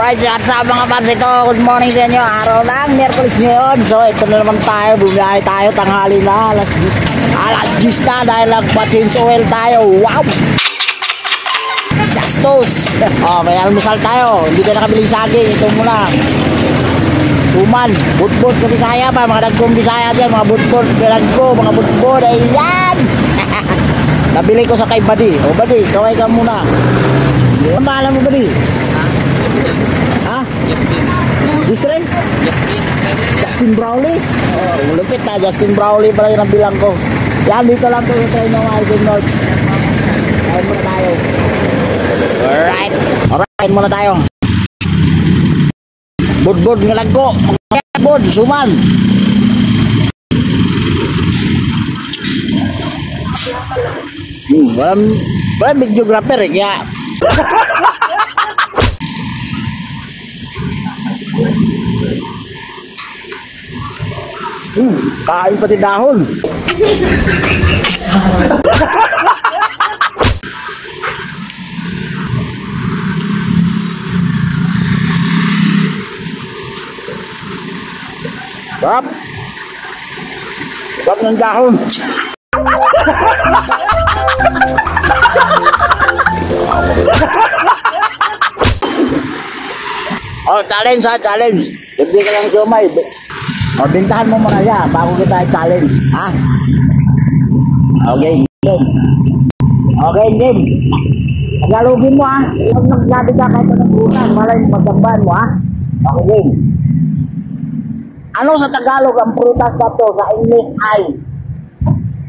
Alright, sa mga paps, ito, good morning sa inyo. Araw ng Miyerkules ngayon. So, ito na naman tayo. Bumiyahe tayo, tanghali na. Alas 10 na dahil nagpa-change oil tayo. Wow! Gastos! Oh, may almusal tayo. Hindi ka nakabiling saging. Ito muna. Suman, butbot sa Bisaya pa. Mga dagkong Bisaya dyan. Mga butbot, mga butbot. Ayan! Nabili ko sa kay Buddy. O, Buddy, kaway ka muna. Ano maalam mo, Buddy? Ha? Justin? Justin Brownlee? Oh, lupit na. Justin Brownlee pala yung nabilang ko. Yan, dito lang ko yung train ng Alvin North. Kain muna tayo. Alright. Alright, muna tayo. Budbud ng lagko. Budbud, suman. Walang videographer eh, kaya kain pati dahon. Sarap. Sarap ng dahon. Oh, challenge ha, challenge. Hindi ka lang sumay. O, bintahan mo muna siya bago kita i-challenge. Ha? Okay, game. Okay, game. Tagalogin mo ha. Huwag nagsabi ka kahit anong bulan. Malay magdambahan mo ha. Okay, game. Ano sa Tagalog ang prutas na to? Sa English ay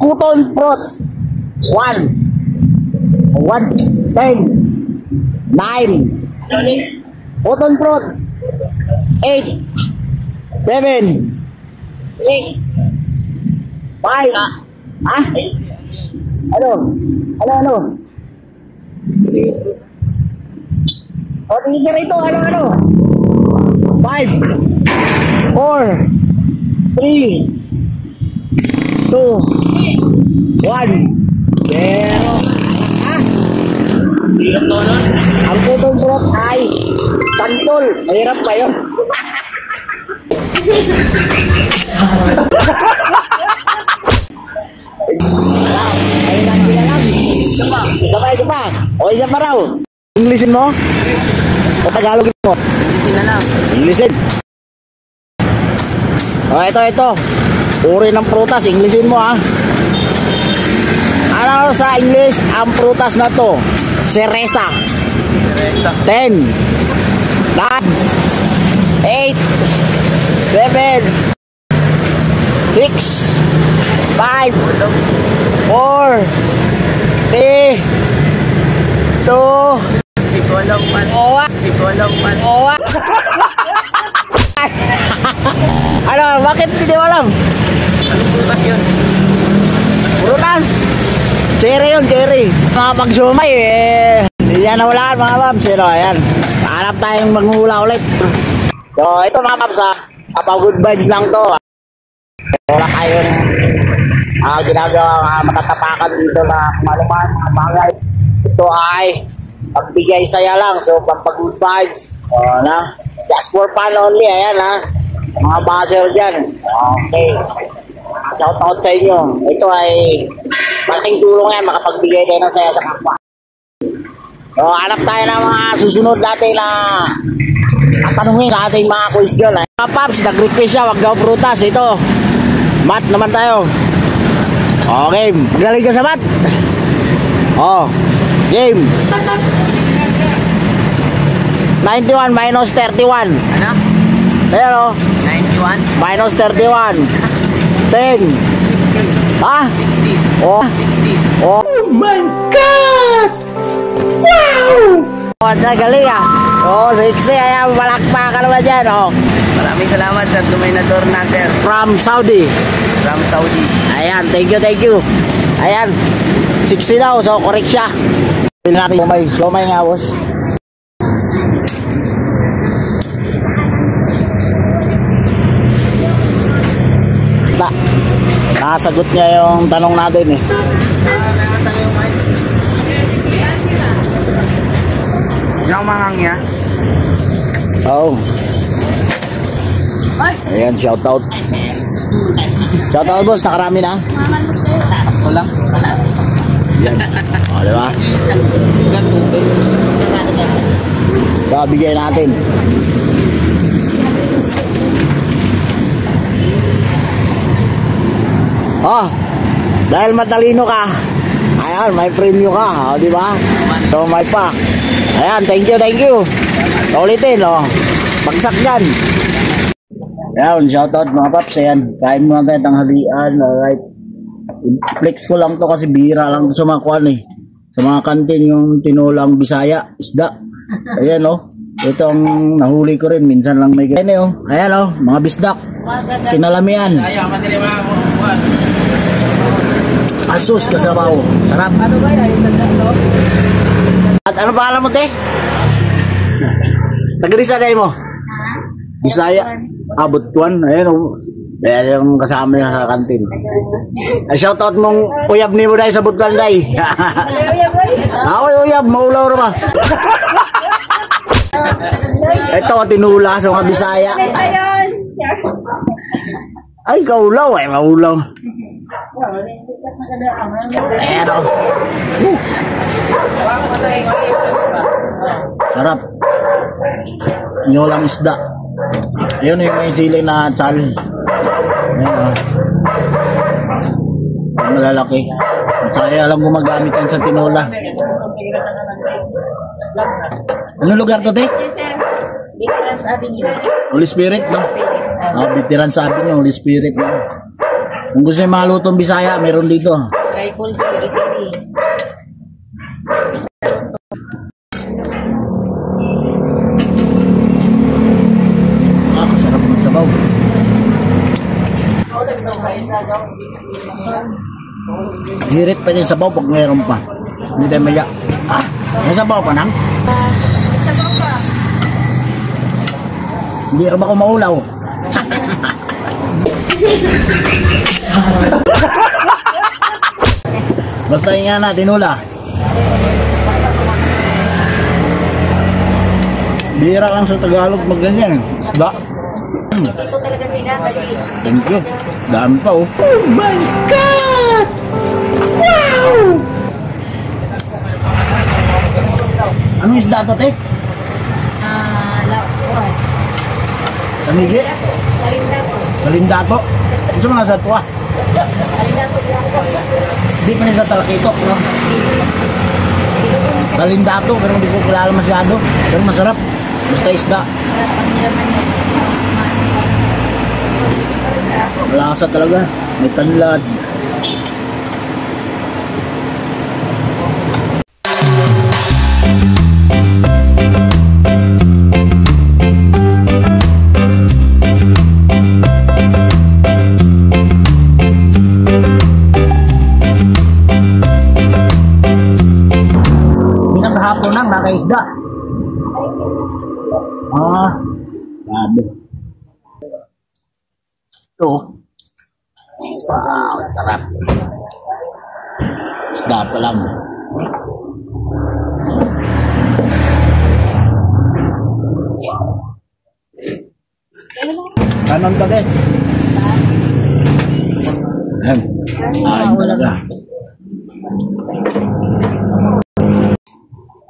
cotton fruits. 1, 10, 9. Cotton fruits. 8, 7, 6, 5. Ha? Ano? O, tingin rito. Ano? 5, 4, 3, 2, 1. Pero, ang cotton fruit ay santol. Mahirap pa yun. Ayun lang, sila lang. Isa pa. O, isa pa raw. Englishin mo? O Tagalogin mo? Englishin na lang. Englishin. O, ito. Uri ng prutas. Englishin mo ha. Ano sa English ang prutas na to? Cereza. 10, 9, 8, 7, 6, 5, 4, 3, 2. Hindi ko alam pan. Ano, bakit hindi mo alam? Anong prutas yun? Prutas? Cherry yun, cherry. Mga pag-sumay eh. Hindi yan nawalaan mga paps. Ayan. Hanap tayong maghula ulit. So, ito mga paps ha. Kapag good vibes lang to. Wala tayong ginagawa matatapakan dito na kumaluman, mga bagay. Ito ay pagbigay saya lang. So, pag good vibes. Just for fun only. Ayan ha. Mga buzzer dyan. Okay. Shout out sa inyo. Ito ay malaking tulong yan. Makapagbigay tayo ng saya sa kapwa. So, hanap tayo ng mga susunod natin na katanungin sa ating mga question. Mga paps, nag-request siya, wag daw prutas. Ito, mat naman tayo. Okay, galing ka sa mat. Oh, game. 91 minus 31. Ano? Pero 91 minus 31. 10. Ha? 60. Oh. 60. Oh my God! Wow! Oh, galing ah. Oh, 60. Ayan, malakpa ka naman dyan. Oh. Maraming salamat sa Dominator na sir. From Saudi. Ayan, thank you. Ayan, 60 daw. So, correct siya. Pili natin lumay nga, boss. Nakasagot niya yung tanong natin eh. Ilang mangang niya? Oo. Ayan, shoutout. Shoutout boss, nakarami na. Ako lang. Yan. O, diba? Bigay natin. Oh, dahil matalino ka, ayan, may premium ka, di ba? So may pa. Ayan, thank you, thank you. Ulitin, bagsak yan. Ayan, shoutout mga paps. Ayan, kain mo natin tanghalian. Alright, flex ko lang to kasi bira lang sa mga kwan eh. Sa mga kantin yung tinulang Bisaya, isda. Ayan ito ang nahuli ko rin, minsan lang may ganyan ayan mga bisdak, kinalamian, asus kasabaw, sarap. At ano pangalan mo te? Taga-Risa day mo? Bisaya, Butuan. Ayan ayan yung kasama niya sa kantin. Shoutout mong uyab ni mo day sa Butuan day. Uyab, maulaw ba? Ito, tinula sa mga Bisaya. Ay, kaulaw maulaw. Ayan sarap. Tinulang isda. Ayun yung may sili na tsal. Ayan malalaki. Saya lang gumagamit yan sa tinula. Ano lugar to, te? Veterans Avenue. Holy Spirit, no? Veterans Avenue, Holy Spirit, no? Kung gusto yung mga lutong Bisaya, meron dito. Rifle J, Italy. Sarap ng sabaw. Hirit pa din sabaw pag mayroon pa. Hindi tayo maya. May sabaw pa nang? Sabaw pa. Hindi rin ako maulaw. Basta yung nga na, tinula. Bira lang sa Tagalog magganyan. Isda. Ito talaga sila kasi... Thank you. Dami pa Oh my God! Wow! Anong isda to, te? Lapuan. Tanigi? Sarindato. Salindato? Ito mga nasa tuwa. Sarindato lang. Di pa niya sa Talakito, no? Salindato, pero hindi ko kilala masyado. Pero masarap. Basta isda. Sarap ang nilaman niya. Malasa talaga. May tanlad. Minsan kahapon nang nakaisda. Grabe. Ito. Wow, sarap. Isda pa lang. Kanon pa din. Ayan. Talaga.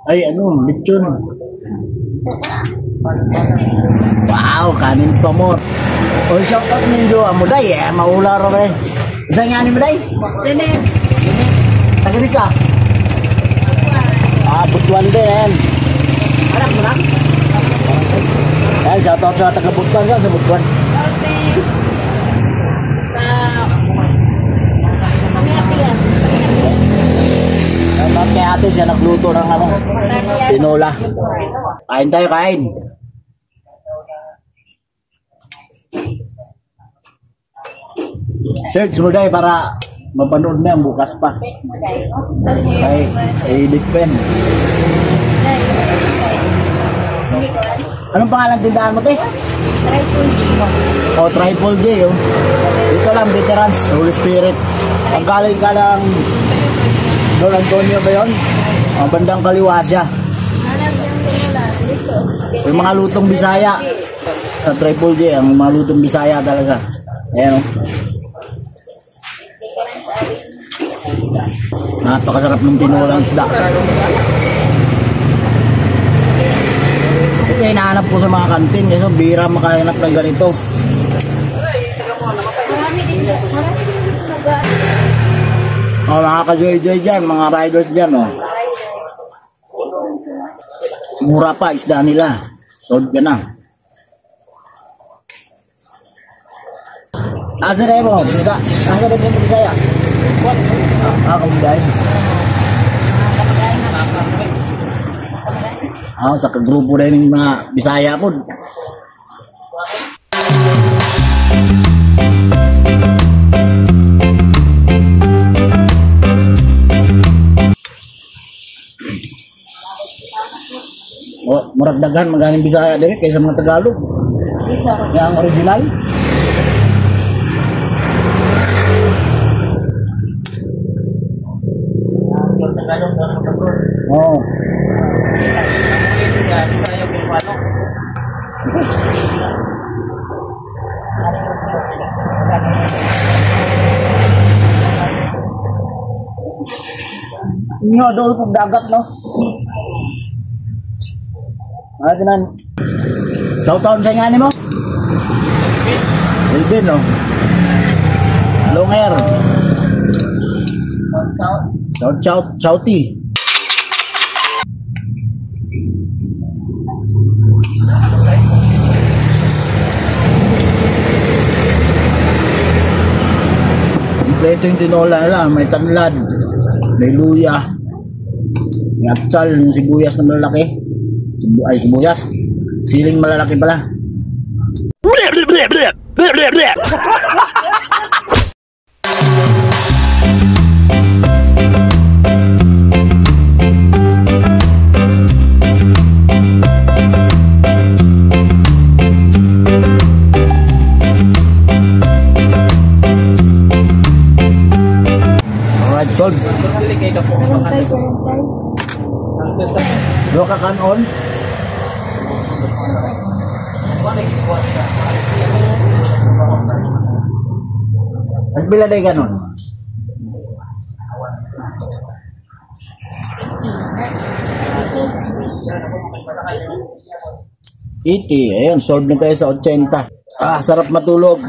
Ay, lechon. Wow, kanin pa mo. O, shoutout ninyo, amuday maula rin Isa nga ni Muday? Dene. Taga-Risa? Butuan din. Anak mo na? Ayan, shoutout sa taga-Butuan sa Butuan. Okay. Shoutout kay ate, siya nagluto ng tinola. Kain tayo, kain. Search mo dahil para mapanood mo yan bukas pa. Ay, depend. Anong pangalan tindahan mo, te? Triple J. Dito lang, Veterans, Holy Spirit. Ang galing ka ng Don Antonio ba yun? Bandang kaliwa siya. Hanap yung tinula. Dito. Yung mga lutong Bisaya. Sa Triple J, ang mga lutong Bisaya talaga. Ayan o. Napakasarap ng tinulang isda. Kaya hinahanap ko sa mga kantin kasi bira makahanap ng ganito. Marami din nag- Oh, mga ka-joy-joy dyan, mga riders dyan, oh. Mura pa, isda nila. Sold ka na. Asa na mo? Asa na mo Bisaya? Kumday. Sa kagrupo rin ng mga Bisaya po. Murag daghan magaling Bisaya diri kaysa mga Tagalog. Yang original. Oh. Inyo doon pag dagat no. Nan. Shoutout sa ngani mo? Elvin no. Longer. Shouty. Kompleto yung tinola nila. May tanlad, may luya, may atsal, yung sibuyas na malalaki. Ay, sibuyas. Siling malalaki pala. Alright, sold. Sarantay. Dua ka kanon. Nagbila day ganon. Iti, ayun, solve na tayo sa 80. Sarap matulog.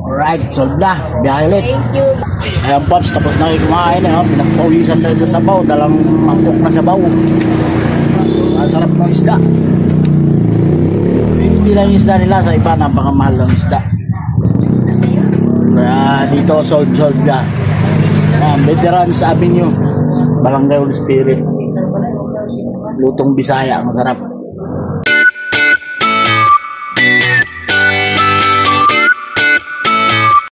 Alright, solve na. Biyahe ulit. Thank you. Ayan, Pops, tapos na kayo kumain. Pinagpawisan tayo sa sabaw. Dalang mangkok na sabaw. Ang sarap ng isda. 50 lang yung isda nila. Sa iba, napakamahal ng isda. Kaya dito, solve na. Veterans Avenue. Barangay Holy Spirit. Lutong Bisaya. Masarap.